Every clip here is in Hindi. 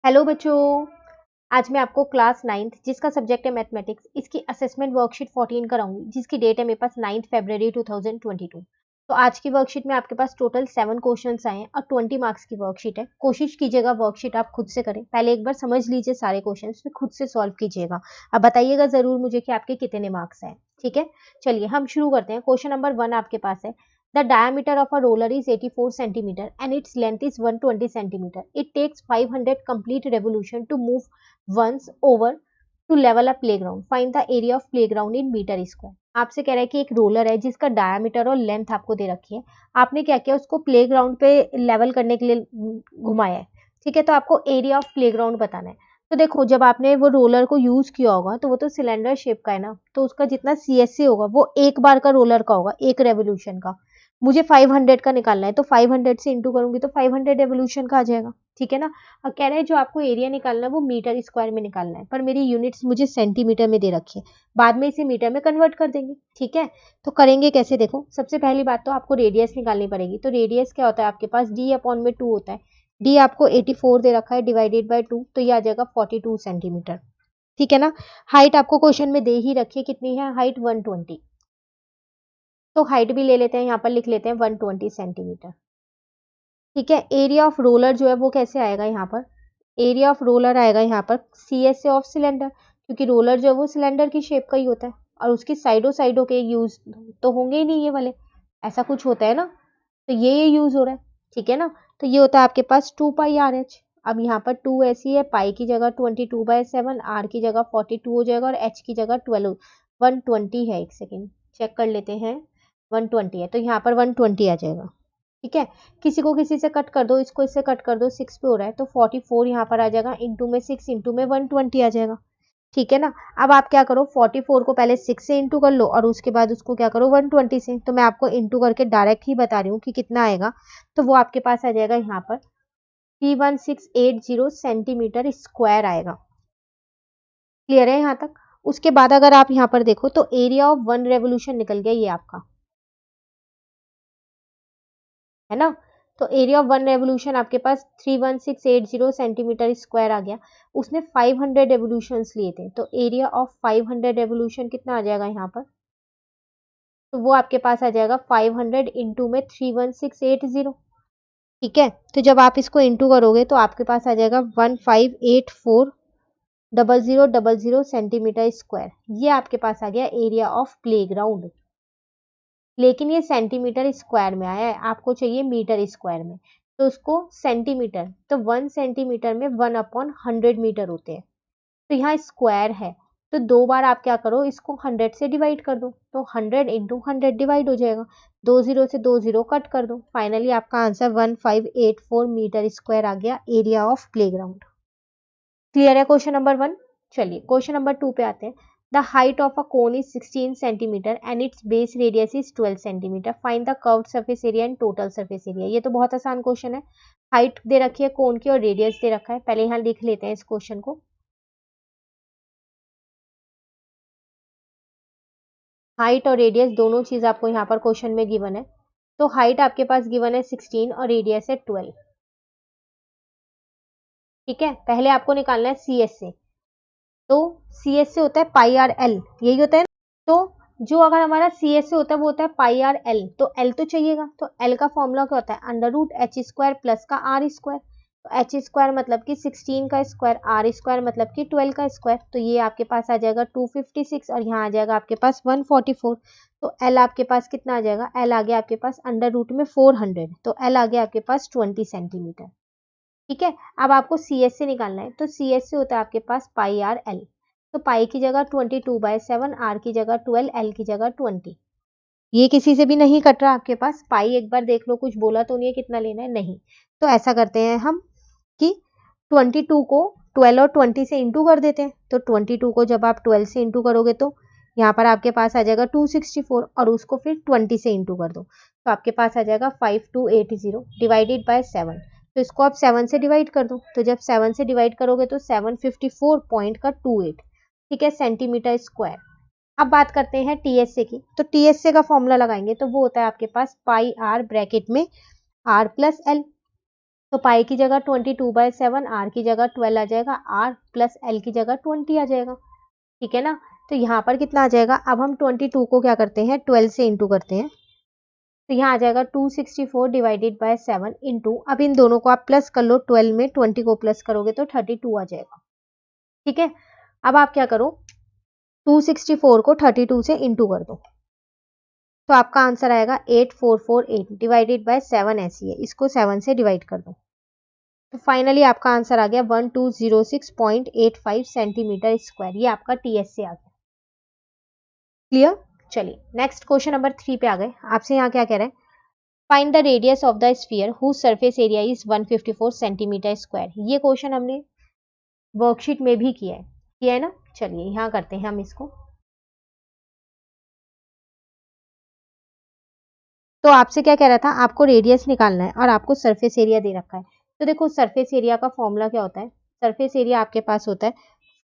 हेलो बच्चों, आज मैं आपको क्लास 9th जिसका सब्जेक्ट है मैथमेटिक्स, इसकी असेसमेंट वर्कशीट 14 कराऊंगी, जिसकी डेट है मेरे पास 9 फरवरी 2022। तो आज की वर्कशीट में आपके पास टोटल 7 क्वेश्चंस आए हैं और 20 मार्क्स की वर्कशीट है। कोशिश कीजिएगा वर्कशीट आप खुद से करें, पहले एक बार समझ लीजिए सारे क्वेश्चन, फिर खुद से सॉल्व कीजिएगा। अब बताइएगा जरूर मुझे कि आपके कितने मार्क्स हैं। ठीक है, चलिए हम शुरू करते हैं। क्वेश्चन नंबर 1 आपके पास है, the diameter of a roller is 84 centimeter and its length is 120 centimeter. It takes 500 complete revolution to move once over to level a playground. Find the area of playground in meter square. आपसे कह रहा है कि एक रोलर है जिसका डायमीटर और लेंथ आपको दे रखी है। आपने क्या किया, उसको प्लेग्राउंड पे लेवल करने के लिए घुमाया है। ठीक है, तो आपको एरिया ऑफ प्लेग्राउंड बताना है। तो देखो, जब आपने वो रोलर को यूज किया होगा तो वो तो सिलेंडर शेप का है ना, तो उसका जितना सीएससी होगा वो एक बार का रोलर का होगा, एक रेवोल्यूशन का। मुझे 500 का निकालना है, तो 500 से इंटू करूंगी तो 500 रेवोल्यूशन का आ जाएगा। ठीक है ना। और कह रहे हैं जो आपको एरिया निकालना है वो मीटर स्क्वायर में निकालना है, पर मेरी यूनिट्स मुझे सेंटीमीटर में दे रखी है, बाद में इसे मीटर में कन्वर्ट कर देंगे। ठीक है, तो करेंगे कैसे, देखो सबसे पहली बात तो आपको रेडियस निकालनी पड़ेगी। तो रेडियस क्या होता है आपके पास, डी अपॉन में 2 होता है। डी आपको 84 दे रखा है, डिवाइडेड बाय 2, तो ये आ जाएगा 42 सेंटीमीटर। ठीक है ना। हाइट आपको क्वेश्चन में दे ही रखी है, कितनी है हाइट, 120। तो हाइट भी ले लेते हैं, यहाँ पर लिख लेते हैं 120 सेंटीमीटर। ठीक है, एरिया ऑफ रोलर जो है वो कैसे आएगा, यहाँ पर एरिया ऑफ रोलर आएगा यहाँ पर C S A of cylinder, क्योंकि रोलर जो है वो सिलेंडर की शेप का ही होता है और उसकी साइडों के यूज तो होंगे ही नहीं ये वाले, ऐसा कुछ होता है ना, तो ये यूज हो रहा है। ठीक है ना, तो ये होता है आपके पास 2πRH। अब यहाँ पर 2 ऐसी है, पाई की जगह 22/7, आर की जगह 42 हो जाएगा और एच की जगह 12, 120 है। एक सेकेंड चेक कर लेते हैं, 120 है तो यहाँ पर 120 आ जाएगा। ठीक है, किसी को किसी से कट कर दो, इसको इससे कट कर दो, 6 पे हो रहा है तो 44 यहाँ पर आ जाएगा, इंटू में 6 इंटू में 120 आ जाएगा। ठीक है ना। अब आप क्या करो, 44 को पहले 6 से इंटू कर लो और उसके बाद उसको क्या करो 120 से। तो मैं आपको इंटू करके डायरेक्ट ही बता रही हूँ कि कितना आएगा। तो वो आपके पास आ जाएगा यहाँ पर 31680 सेंटीमीटर स्क्वायर आएगा। क्लियर है यहाँ तक। उसके बाद अगर आप यहाँ पर देखो तो एरिया ऑफ 1 रेवोल्यूशन निकल गया ये आपका, है ना। तो एरिया ऑफ 1 रेवोल्यूशन आपके पास 31680 सेंटीमीटर स्क्वायर आ गया। उसने 500 रेवोल्यूशंस लिए थे, तो एरिया ऑफ 500 रेवोल्यूशन कितना आ जाएगा यहाँ पर, तो वो आपके पास आ जाएगा 500 इंटू में 31680। ठीक है, तो जब आप इसको इंटू करोगे तो आपके पास आ जाएगा 15840000 सेंटीमीटर स्क्वायर। ये आपके पास आ गया एरिया ऑफ प्लेग्राउंड, लेकिन ये सेंटीमीटर स्क्वायर में आया है, आपको चाहिए मीटर स्क्वायर में। तो उसको सेंटीमीटर, तो 1 सेंटीमीटर में 1/100 मीटर होते हैं, तो यहाँ स्क्वायर है तो 2 बार आप क्या करो, इसको 100 से डिवाइड कर दो, तो 100 इंटू 100 डिवाइड हो जाएगा, 2 जीरो से 2 जीरो कट कर दो, फाइनली आपका आंसर 1584 मीटर स्क्वायर आ गया एरिया ऑफ प्लेग्राउंड। क्लियर है क्वेश्चन नंबर 1। चलिए क्वेश्चन नंबर 2 पे आते हैं। The height of a cone is 16 centimetre and it's base radius is 12 centimetre. Find the curved surface area and total surface area. ये तो बहुत आसान क्वेश्चन है। हाइट दे रखी है कोन की और रेडियस दे रखा है, पहले यहाँ लिख लेते हैं इस क्वेश्चन को। हाइट और रेडियस दोनों चीज आपको यहाँ पर क्वेश्चन में गिवन है। तो हाइट आपके पास गिवन है 16 और रेडियस है 12। ठीक है, पहले आपको निकालना है सी एस से। तो सी एस से होता है पाई आर एल, यही होता है। तो जो अगर हमारा सी एस से होता है वो होता है पाई आर एल, तो एल तो चाहिएगा, तो एल का फॉर्मूला क्या होता है, under root H square plus का आर स्क्वायर। तो एच स्क्वायर मतलब कि 16 का स्क्वायर, आर स्क्वायर मतलब कि 12 का स्क्वायर, तो ये आपके पास आ जाएगा 256 और यहाँ आ जाएगा आपके पास 144। तो एल आपके पास कितना आ जाएगा, एल आ गया आपके पास अंडर रूट में 400, तो एल आ गया आपके पास 20 सेंटीमीटर। ठीक है, अब आपको सी एस से निकालना है, तो सी एस से होता है आपके पास पाई आर एल। तो पाई की जगह 22/7, आर की जगह 12, एल की जगह 20। ये किसी से भी नहीं कट रहा आपके पास, पाई एक बार देख लो, कुछ बोला तो नहीं है कितना लेना है, नहीं। तो ऐसा करते हैं हम कि 22 को 12 और 20 से इंटू कर देते हैं। तो 22 को जब आप 12 से इंटू करोगे तो यहाँ पर आपके पास आ जाएगा 264 और उसको फिर 20 से इंटू कर दो, तो आपके पास आ जाएगा 5280 डिवाइडेड बाय 7। तो इसको आप 7 से डिवाइड कर दो, तो जब 7 से डिवाइड करोगे तो 754.28, ठीक है, सेंटीमीटर स्क्वायर। अब बात करते हैं टीएसए की। तो टीएसए का फॉर्मूला लगाएंगे तो वो होता है आपके पास पाई आर ब्रैकेट में आर प्लस एल। तो पाई की जगह 22/7, आर की जगह 12 आ जाएगा, आर प्लस एल की जगह 20 आ जाएगा। ठीक है ना। तो यहाँ पर कितना आ जाएगा, अब हम 22 को क्या करते हैं 12 से इंटू करते हैं, तो यहाँ आ जाएगा 264 डिवाइडेड बाय 7 इंटू, अब इन दोनों को आप प्लस कर लो, 12 में 20 को प्लस करोगे तो 32 आ जाएगा। ठीक है। अब आप क्या करो, 264 को 32 से इंटू कर दो, तो आपका आंसर आएगा 8448 डिवाइडेड बाय 7 ऐसी है, इसको 7 से डिवाइड कर दो, तो फाइनली आपका आंसर आ गया 1206.85 सेंटीमीटर स्क्वायर। ये आपका टीएस से आ गया। क्लियर। चलिए नेक्स्ट क्वेश्चन नंबर 3 पे आ गए। आपसे यहाँ क्या कह रहा है, find the radius of the sphere whose surface area is 154 centimetre square. ये क्वेश्चन हमने वर्कशीट में भी किया है ना। चलिए यहाँ करते हैं हम इसको। तो आपसे क्या कह रहा था, आपको रेडियस निकालना है और आपको सरफेस एरिया दे रखा है। तो देखो सरफेस एरिया का फॉर्मूला क्या होता है, सरफेस एरिया आपके पास होता है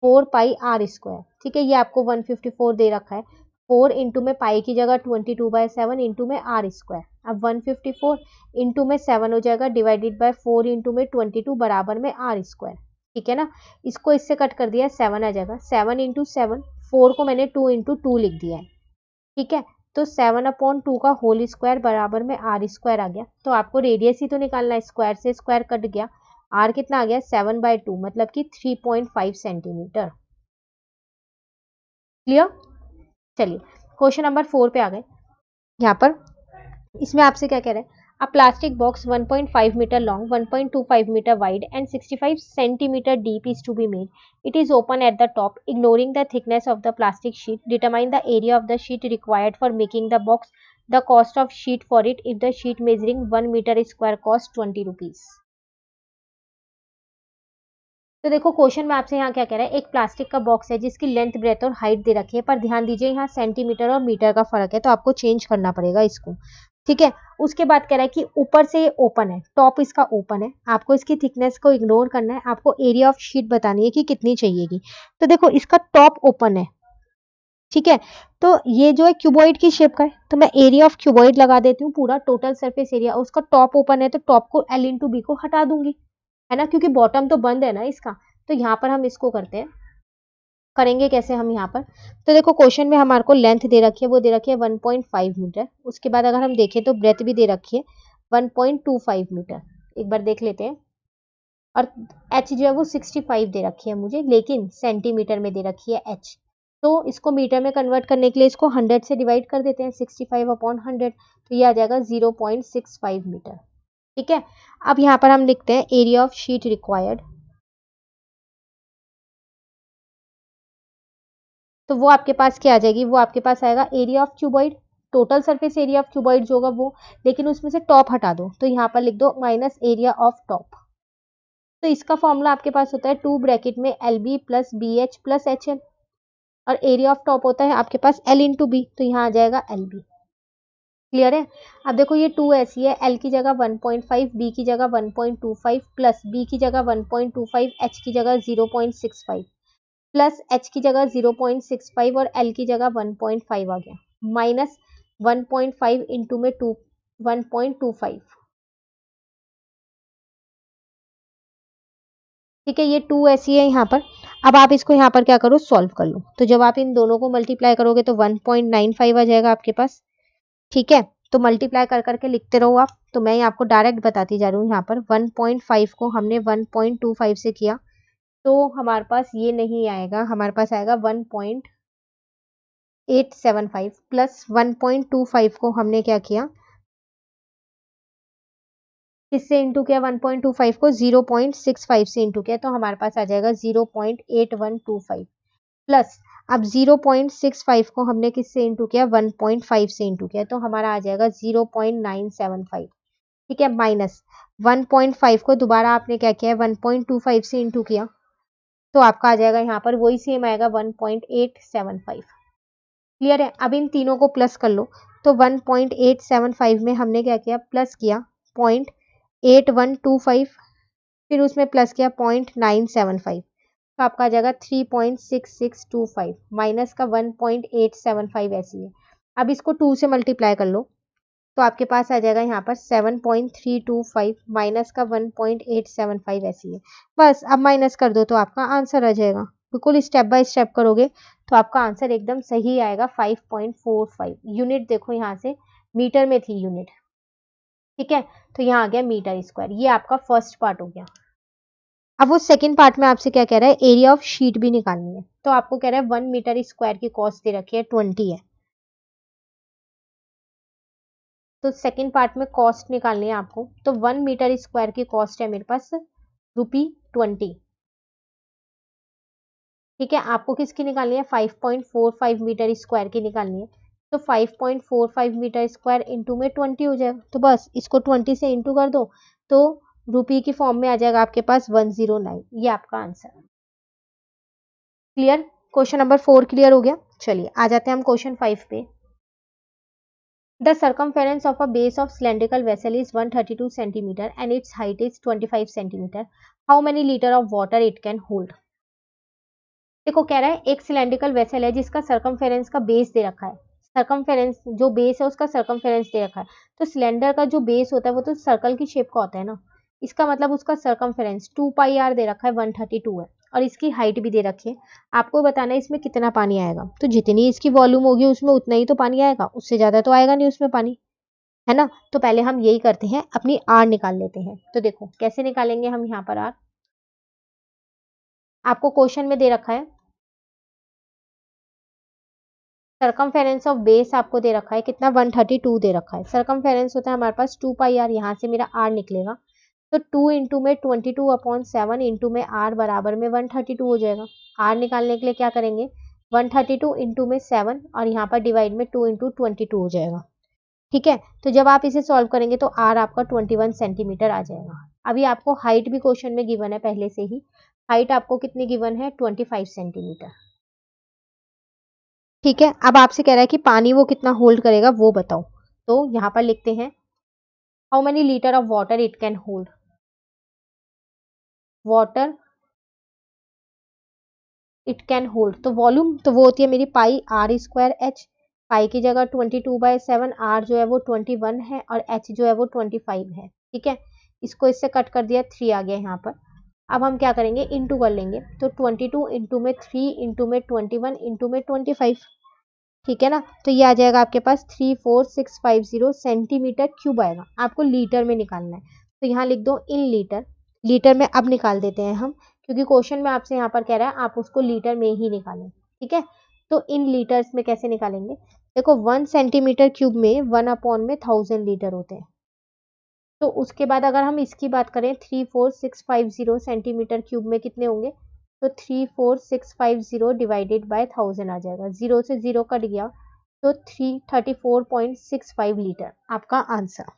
4 पाई आर स्क्वायर। ठीक है, ये आपको 154 दे रखा है, 4 इंटू में पाई की जगह 22/7 इंटू में आर स्क्वायर। अब 154 इंटू में 7 हो जाएगा, डिवाइडेड बाय 4 इंटू में 22 बराबर में आर स्क्वायर। ठीक है ना, इसको इससे कट कर दिया, 7 आ जाएगा, 7 इंटू 7, 4 को मैंने 2 इंटू 2 लिख दिया है। ठीक है, तो 7/2 का होल स्क्वायर बराबर में आर स्क्वायर आ गया। तो आपको रेडियस ही तो निकालना है, स्क्वायर से स्क्वायर कट गया, आर कितना आ गया 7/2 मतलब कि 3.5 सेंटीमीटर। क्लियर। चलिए क्वेश्चन नंबर 4 पे आ गए। यहाँ पर इसमें आपसे क्या कह रहे हैं, a plastic box 1.5 metre long, 1.25 metre wide and 65 centimetre deep is to be made. It is open at the top, ignoring the thickness of the plastic sheet. Determine the area of the sheet required for making the box. The cost of sheet for it, if the sheet measuring 1 meter square cost 20 rupees. तो देखो क्वेश्चन में आपसे यहाँ क्या कह रहा है, एक प्लास्टिक का बॉक्स है जिसकी लेंथ ब्रेथ और हाइट दे रखी है, पर ध्यान दीजिए यहाँ सेंटीमीटर और मीटर का फर्क है, तो आपको चेंज करना पड़ेगा इसको। ठीक है, उसके बाद कह रहा है कि ऊपर से ये ओपन है, टॉप इसका ओपन है, आपको इसकी थिकनेस को इग्नोर करना है, आपको एरिया ऑफ शीट बतानी है कि कितनी चाहिएगी। तो देखो इसका टॉप ओपन है, ठीक है, तो ये जो है क्यूबॉइड की शेप का है, तो मैं एरिया ऑफ क्यूबॉइड लगा देती हूँ, पूरा टोटल सरफेस एरिया, उसका टॉप ओपन है तो टॉप को एल इंटू बी को हटा दूंगी, है ना, क्योंकि बॉटम तो बंद है ना इसका। तो यहाँ पर हम इसको करते हैं, करेंगे कैसे हम यहाँ पर, तो देखो क्वेश्चन में हमारे को लेंथ दे रखी है, वो दे रखी है 1.5 मीटर, उसके बाद अगर हम देखें तो ब्रेथ भी दे रखी है 1.25 मीटर, एक बार देख लेते हैं। और एच जो है वो 65 दे रखी है मुझे, लेकिन सेंटीमीटर में दे रखी है एच, तो इसको मीटर में कन्वर्ट करने के लिए इसको 100 से डिवाइड कर देते हैं, 65/100, तो ये आ जाएगा 0.65 मीटर। ठीक है, अब यहाँ पर हम लिखते हैं एरिया ऑफ शीट रिक्वायर्ड, तो वो आपके पास क्या आ जाएगी, वो आपके पास आएगा area of cuboid, total surface area of cuboid जो होगा वो, लेकिन उसमें से टॉप हटा दो, तो यहाँ पर लिख दो माइनस एरिया ऑफ टॉप। तो इसका फॉर्मूला आपके पास होता है 2 ब्रैकेट में L B plus B H plus H L, और एरिया ऑफ टॉप होता है आपके पास एल इंटू बी, तो यहाँ आ जाएगा एल बी। क्लियर है। अब देखो ये 2 ऐसी है, एल की जगह 1.5, बी की जगह 1.25 प्लस बी की जगह 1.25, एच की जगह 0.65 प्लस एच की जगह 0.65 और एल की जगह 1.5 आ गया, माइनस 1.5 इंटू में 1.25। ठीक है, ये 2 ऐसी है यहाँ पर। अब आप इसको यहाँ पर क्या करो, सॉल्व कर लो, तो जब आप इन दोनों को मल्टीप्लाई करोगे तो 1.95 आ जाएगा आपके पास। ठीक है, तो मल्टीप्लाई कर करके लिखते रहो आप, तो मैं आपको डायरेक्ट बताती जा रही हूँ। यहाँ पर 1.5 को हमने 1.25 से किया, तो हमारे पास ये नहीं आएगा, हमारे पास आएगा 1.875 प्लस 1.25 को हमने क्या किया, किससे इंटू किया, 1.25 को 0.65 से इंटू किया, तो हमारे पास आ जाएगा 0.8125 प्लस, अब 0.65 को हमने किससे इंटू किया, 1.5 से इंटू किया, तो हमारा आ जाएगा 0.975। ठीक है, माइनस 1.5 को दोबारा आपने क्या किया है 1.25 से इंटू किया, तो आपका आ जाएगा यहाँ पर वही सेम आएगा 1.875। क्लियर है। अब इन तीनों को प्लस कर लो, तो 1.875 में हमने क्या किया, प्लस किया 0.8125, फिर उसमें प्लस किया 0.975, तो आपका आ जाएगा 3.6625 माइनस का 1.875 ऐसी है। अब इसको 2 से मल्टीप्लाई कर लो, तो आपके पास आ जाएगा यहाँ पर 7.325 माइनस का 1.875 ऐसी है। बस अब माइनस कर दो तो आपका आंसर आ जाएगा। बिल्कुल स्टेप बाय स्टेप करोगे तो आपका आंसर एकदम सही आएगा 5.45। यूनिट देखो यहाँ से मीटर में थी यूनिट, ठीक है, तो यहाँ आ गया मीटर स्क्वायर। ये आपका फर्स्ट पार्ट हो गया। अब वो सेकंड पार्ट में आपसे क्या कह रहा है, एरिया ऑफ शीट भी निकालनी है। तो आपको कह रहा है 1 मीटर स्क्वायर की कॉस्ट दे रखी है 20 है। तो सेकंड पार्ट में कॉस्ट निकालनी है आपको। तो 1 मीटर स्क्वायर की कॉस्ट है मेरे पास ₹20। ठीक है, आपको किसकी निकालनी है, 5.45 मीटर स्क्वायर की निकालनी है। तो 5.45 मीटर स्क्वायर इंटू में 20 हो जाएगा। तो बस इसको 20 से इंटू कर दो तो रुपये की फॉर्म में आ जाएगा आपके पास 109। ये आपका answer. Clear, question number 4 clear हो गया। चलिए आ जाते हैं हम क्वेश्चन 5 पे। The circumference of a base of cylindrical vessel is 132 centimeter and its height is 25 centimeter. How many liter of water it can hold? देखो कह रहा है एक सिलेंड्रिकल वेसल है जिसका सर्कमफेरेंस का बेस दे रखा है। सर्कमफेरेंस जो बेस है उसका सर्कमफेरेंस दे रखा है। तो सिलेंडर का जो बेस होता है वो तो सर्कल की शेप का होता है ना। इसका मतलब उसका सर्कमफेरेंस 2 पाई आर दे रखा है, 132 है, और इसकी हाइट भी दे रखी है। आपको बताना है इसमें कितना पानी आएगा। तो जितनी इसकी वॉल्यूम होगी उसमें उतना ही तो पानी आएगा, उससे ज्यादा तो आएगा नहीं उसमें पानी, है ना। तो पहले हम यही करते हैं, अपनी आर निकाल लेते हैं। तो देखो कैसे निकालेंगे हम यहाँ पर आर। आपको क्वेश्चन में दे रखा है सर्कमफेरेंस ऑफ बेस, आपको दे रखा है कितना, 132 दे रखा है। सर्कमफेरेंस होता है हमारे पास 2 पाई आर, यहाँ से मेरा आर निकलेगा। तो 2 इंटू में 22/7 इंटू में आर बराबर में 132 हो जाएगा। आर निकालने के लिए क्या करेंगे, 132 इंटू में 7 और यहाँ पर डिवाइड में 2 इंटू 22 हो जाएगा। ठीक है, तो जब आप इसे सॉल्व करेंगे तो आर आपका 21 सेंटीमीटर आ जाएगा। अभी आपको हाइट भी क्वेश्चन में गिवन है पहले से ही। हाइट आपको कितनी गिवन है, 25 सेंटीमीटर। ठीक है, अब आपसे कह रहा है कि पानी वो कितना होल्ड करेगा वो बताओ। तो यहाँ पर लिखते हैं how many litre of water it can hold. Water it can hold, तो वॉल्यूम तो वो होती है मेरी पाई आर स्क्वायर एच। पाई की जगह 22/7, आर जो है वो 21 है और एच जो है वो 25 है। ठीक है, इसको इससे कट कर दिया, 3 आ गया यहाँ पर। अब हम क्या करेंगे, इंटू कर लेंगे। तो 22 इंटू में 3 इंटू में 21 इंटू में 25। ठीक है ना, तो ये आ जाएगा आपके पास 34650 सेंटीमीटर क्यूब आएगा। आपको लीटर में निकालना है तो यहाँ लिख दो इन लीटर। लीटर में अब निकाल देते हैं हम, क्योंकि क्वेश्चन में आपसे यहाँ पर कह रहा है आप उसको लीटर में ही निकालें। ठीक है, तो इन लीटर्स में कैसे निकालेंगे, देखो 1 सेंटीमीटर क्यूब में 1/1000 लीटर होते हैं। तो उसके बाद अगर हम इसकी बात करें 34650 सेंटीमीटर क्यूब में कितने होंगे, तो 34650 डिवाइडेड बाय 1000 आ जाएगा। 0 से 0 कट गया तो 334.65 लीटर आपका आंसर।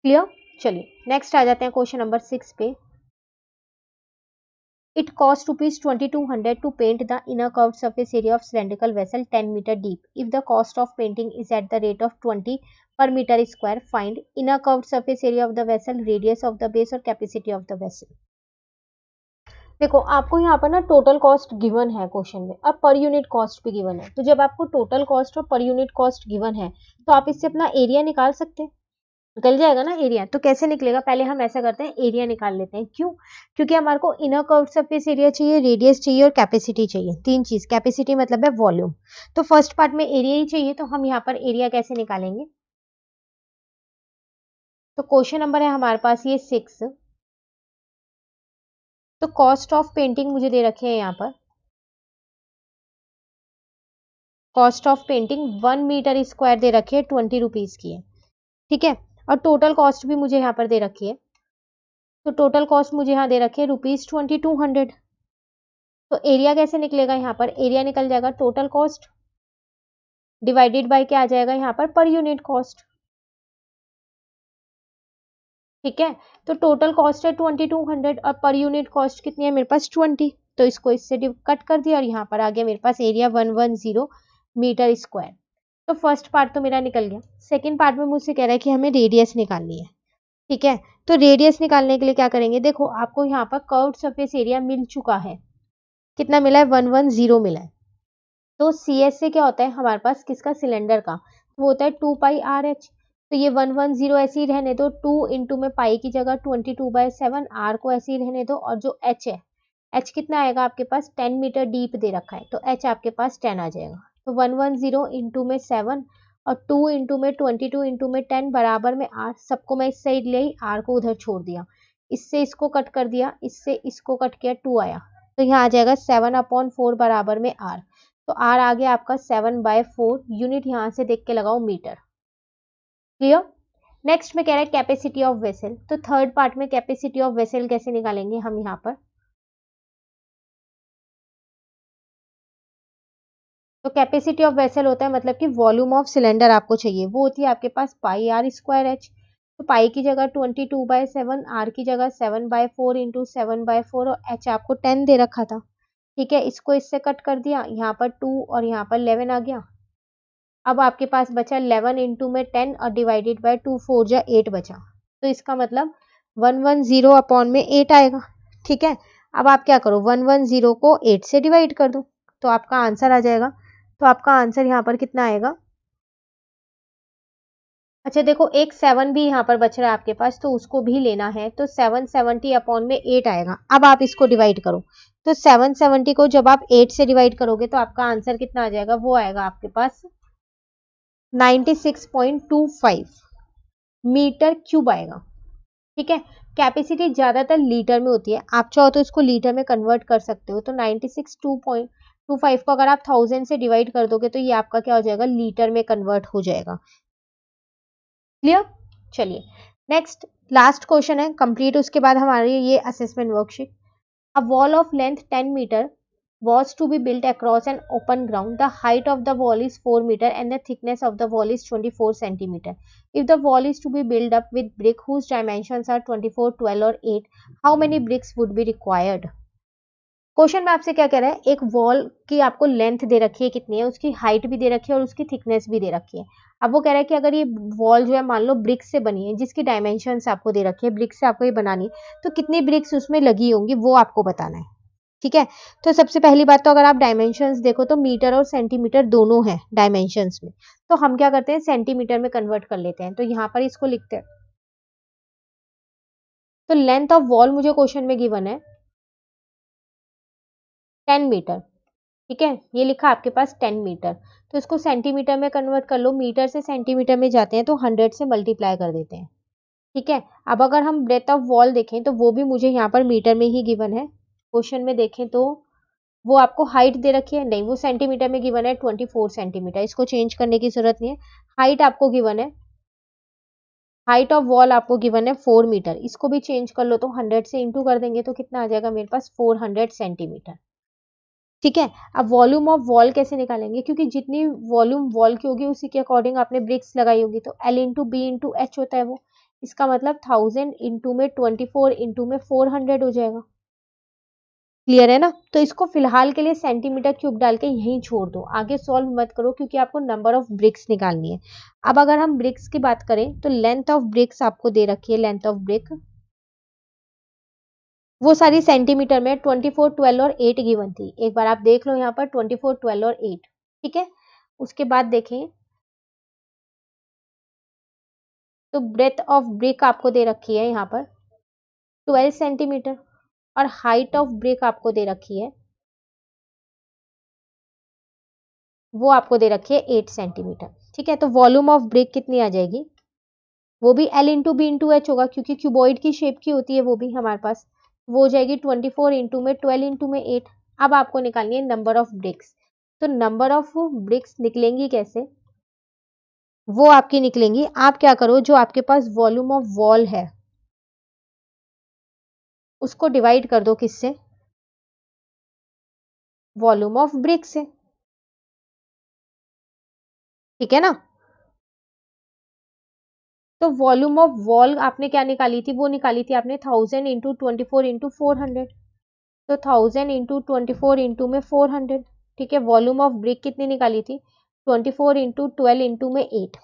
क्लियर, चलिए नेक्स्ट आ जाते हैं क्वेश्चन नंबर 6 पे। It cost rupees 2200 to paint the inner curved surface area of cylindrical vessel 10 meter deep. If the cost of painting is at the rate of 20 per meter square, find inner curved surface area of the vessel, radius of the base और capacity of the vessel. देखो आपको यहाँ पर ना टोटल कॉस्ट गिवन है क्वेश्चन में, अब पर यूनिट कॉस्ट भी गिवन है। तो जब आपको टोटल कॉस्ट और पर यूनिट कॉस्ट गिवन है तो आप इससे अपना एरिया निकाल सकते हैं, निकल जाएगा ना एरिया। तो कैसे निकलेगा, पहले हम ऐसा करते हैं एरिया निकाल लेते हैं। क्यों, क्योंकि हमारे को इनर कर्व सरफेस एरिया चाहिए, रेडियस चाहिए और कैपेसिटी चाहिए, 3 चीज। कैपेसिटी मतलब है वॉल्यूम। तो फर्स्ट पार्ट में एरिया ही चाहिए, तो हम यहाँ पर एरिया कैसे निकालेंगे। तो क्वेश्चन नंबर है हमारे पास ये 6। तो कॉस्ट ऑफ पेंटिंग मुझे दे रखे हैं यहाँ पर, cost of painting 1 metre square दे रखी है 20 रुपीज की है। ठीक है, और टोटल कॉस्ट भी मुझे यहाँ पर दे रखी है। तो टोटल कॉस्ट मुझे यहाँ दे रखी है ₹2200। तो एरिया कैसे निकलेगा, यहाँ पर एरिया निकल जाएगा टोटल कॉस्ट डिवाइडेड बाय क्या आ जाएगा यहाँ पर यूनिट कॉस्ट। ठीक है, तो टोटल कॉस्ट है 2200 और पर यूनिट कॉस्ट कितनी है मेरे पास 20। तो इसको इससे कट कर दिया और यहाँ पर आ गया मेरे पास एरिया 110 मीटर स्क्वायर। तो फर्स्ट पार्ट तो मेरा निकल गया। सेकेंड पार्ट में मुझसे कह रहा है कि हमें रेडियस निकालनी है। ठीक है, तो रेडियस निकालने के लिए क्या करेंगे, देखो आपको यहाँ पर कर्व्ड सरफेस एरिया मिल चुका है। कितना मिला है, 110 मिला है। तो सी एस से क्या होता है हमारे पास, किसका, सिलेंडर का। वो होता है 2πRh। तो ये 110 ऐसे ही रहने दो, 2 इंटू में पाई की जगह 22/7, आर को ऐसे ही रहने दो, और जो एच है, एच कितना आएगा आपके पास, 10 मीटर डीप दे रखा है, तो एच आपके पास 10 आ जाएगा। तो 110 इंटू में 7 और 2 इंटू में 22 इंटू में 10 बराबर में आर, सबको मैं इस साइड ले आई, आर को उधर छोड़ दिया, इससे इसको कट कर दिया, इससे इसको कट किया, 2 आया, तो यहाँ आ जाएगा 7/4 बराबर में आर। तो आर आ गया आपका 7/4, यूनिट यहाँ से देख के लगाओ मीटर। क्लियर। नेक्स्ट में कह रहा है कैपेसिटी ऑफ वेसल। तो थर्ड पार्ट में कैपेसिटी ऑफ वेसल कैसे निकालेंगे हम यहाँ पर, तो कैपेसिटी ऑफ वेसल होता है मतलब कि वॉल्यूम ऑफ सिलेंडर आपको चाहिए, वो होती है आपके पास πr²h। तो पाई की जगह 22/7, आर की जगह 7/4 इंटू 7/4, और एच आपको 10 दे रखा था। ठीक है, इसको इससे कट कर दिया, यहाँ पर 2 और यहाँ पर 11 आ गया। अब आपके पास बचा 11 इंटू में 10 और डिवाइडेड बाय 2, 4 जा 8 बचा, तो इसका मतलब 110 अपॉन में 8 आएगा। ठीक है, अब आप क्या करो, 110 को 8 से डिवाइड कर दो, तो आपका आंसर आ जाएगा। तो आपका आंसर यहाँ पर कितना आएगा, अच्छा देखो एक 7 भी यहाँ पर बच रहा है आपके पास, तो उसको भी लेना है, तो 770 अपॉन में 8 आएगा। अब आप इसको डिवाइड करो, तो 770 को जब आप 8 से डिवाइड करोगे तो आपका आंसर कितना आ जाएगा, वो आएगा आपके पास 96.25 मीटर क्यूब आएगा। ठीक है, कैपेसिटी ज्यादातर लीटर में होती है, आप चाहो तो इसको लीटर में कन्वर्ट कर सकते हो, तो 96.25 को अगर आप 1000 से डिवाइड कर दोगे तो ये आपका क्या हो जाएगा, लीटर में कन्वर्ट हो जाएगा। क्लियर। चलिए नेक्स्ट लास्ट क्वेश्चन है कंप्लीट, उसके बाद हमारी ये assessment worksheet. A wall of length 10 metre was to be built across an open ground. The height of the wall is 4 meter and the thickness of the wall is 24 centimeter. If the wall is to be built up with brick whose dimensions are 24, 12 or 8, how many bricks would be required? Question में आपसे क्या कह रहा है, एक वॉल की आपको लेंथ दे रखी है कितनी है, उसकी हाइट भी दे रखी है और उसकी थिकनेस भी दे रखी है। अब वो कह रहा है कि अगर ये वॉल जो है मान लो ब्रिक्स से बनी है, जिसकी डायमेंशंस आपको दे रखी है, ब्रिक्स से आपको ये बनानी, तो कितनी ब्रिक्स उसमें लगी होंगी वो आपको बताना है। ठीक है, तो सबसे पहली बात तो अगर आप डायमेंशंस देखो तो मीटर और सेंटीमीटर दोनों है डायमेंशंस में, तो हम क्या करते हैं सेंटीमीटर में कन्वर्ट कर लेते हैं, तो यहाँ पर इसको लिखते हैं। तो लेंथ ऑफ वॉल मुझे क्वेश्चन में गिवन है 10 मीटर। ठीक है, ये लिखा आपके पास 10 मीटर, तो इसको सेंटीमीटर में कन्वर्ट कर लो, मीटर से सेंटीमीटर में जाते हैं तो 100 से मल्टीप्लाई कर देते हैं। ठीक है, अब अगर हम ब्रेथ ऑफ वॉल देखें तो वो भी मुझे यहाँ पर मीटर में ही गिवन है, क्वेश्चन में देखें तो वो आपको हाइट दे रखी है, नहीं वो सेंटीमीटर में गिवन है 24 सेंटीमीटर, इसको चेंज करने की जरूरत नहीं है। हाइट आपको गिवन है, हाइट ऑफ वॉल आपको गिवन है 4 मीटर, इसको भी चेंज कर लो, तो 100 से इंटू कर देंगे तो कितना आ जाएगा मेरे पास 400 सेंटीमीटर। ठीक है, अब वॉल्यूम ऑफ वॉल कैसे निकालेंगे, क्योंकि जितनी वॉल्यूम वॉल की होगी उसी के अकॉर्डिंग आपने ब्रिक्स लगाई होगी, तो L into B into H होता है वो, इसका मतलब 1000 इंटू में 24 इंटू में 400 हो जाएगा। क्लियर है ना, तो इसको फिलहाल के लिए सेंटीमीटर क्यूब डाल के यहीं छोड़ दो, आगे सॉल्व मत करो क्योंकि आपको नंबर ऑफ ब्रिक्स निकालनी है। अब अगर हम ब्रिक्स की बात करें तो लेंथ ऑफ ब्रिक्स आपको दे रखी है, लेंथ ऑफ ब्रिक वो सारी सेंटीमीटर में 24, 12 और 8 गिवन थी, एक बार आप देख लो यहाँ पर 24, 12 और 8। ठीक है, उसके बाद देखें तो ब्रेथ ऑफ ब्रिक आपको दे रखी है यहाँ पर 12 सेंटीमीटर और हाइट ऑफ ब्रिक आपको दे रखी है, वो आपको दे रखी है 8 सेंटीमीटर। ठीक है, तो वॉल्यूम ऑफ ब्रिक कितनी आ जाएगी, वो भी L into B into H होगा क्योंकि क्यूबॉइड की शेप की होती है वो भी हमारे पास, वो हो जाएगी 24 इंटू में 12 इंटू में 8। अब आपको निकालनी है नंबर ऑफ ब्रिक्स, तो नंबर ऑफ ब्रिक्स निकलेंगी कैसे, वो आपकी निकलेंगी, आप क्या करो जो आपके पास वॉल्यूम ऑफ वॉल है उसको डिवाइड कर दो किससे, वॉल्यूम ऑफ ब्रिक से। ठीक है ना, तो वॉल्यूम ऑफ वॉल आपने क्या निकाली थी, वो निकाली थी आपने 1000 इंटू 24 इंटू 400, तो 1000 इंटू 24 इंटू में 400। ठीक है, वॉल्यूम ऑफ ब्रिक कितनी निकाली थी 24 इंटू 12 इंटू में 8।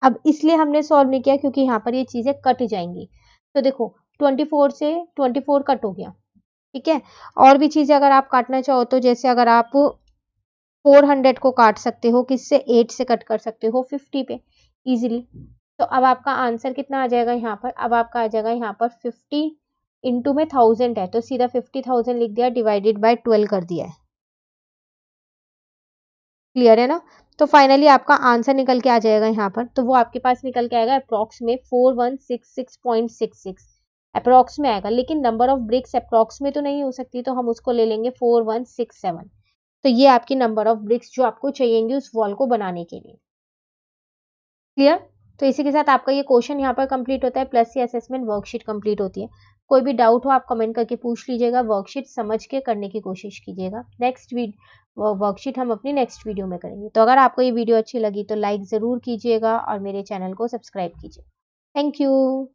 अब इसलिए हमने सॉल्व नहीं किया क्योंकि यहाँ पर ये चीजें कट जाएंगी, तो देखो 24 से 24 कट हो गया। ठीक है, और भी चीजें अगर आप काटना चाहो तो जैसे अगर आप 400 को काट सकते हो किससे, 8 से कट कर सकते हो 50 पे इजीली। तो अब आपका आंसर कितना आ जाएगा यहाँ पर, अब आपका आ जाएगा यहाँ पर 50 इंटू में 1000 है तो सीधा 50,000 लिख दिया, डिवाइडेड बाय 12 कर दिया है। क्लियर है ना। तो फाइनली आपका आंसर निकल के आ जाएगा यहाँ पर, तो वो आपके पास निकल के आएगा अप्रॉक्स में 4166.66 अप्रॉक्स में आएगा, लेकिन नंबर ऑफ ब्रिक्स अप्रॉक्स में तो नहीं हो सकती, तो हम उसको ले लेंगे 4167। तो ये आपकी नंबर ऑफ ब्रिक्स जो आपको चाहिएंगे उस वॉल को बनाने के लिए। क्लियर। तो इसी के साथ आपका ये क्वेश्चन यहाँ पर कंप्लीट होता है, प्लस ये असेसमेंट वर्कशीट कंप्लीट होती है। कोई भी डाउट हो आप कमेंट करके पूछ लीजिएगा, वर्कशीट समझ के करने की कोशिश कीजिएगा। नेक्स्ट वर्कशीट हम अपनी नेक्स्ट वीडियो में करेंगे। तो अगर आपको ये वीडियो अच्छी लगी तो लाइक ज़रूर कीजिएगा और मेरे चैनल को सब्सक्राइब कीजिए। Thank you.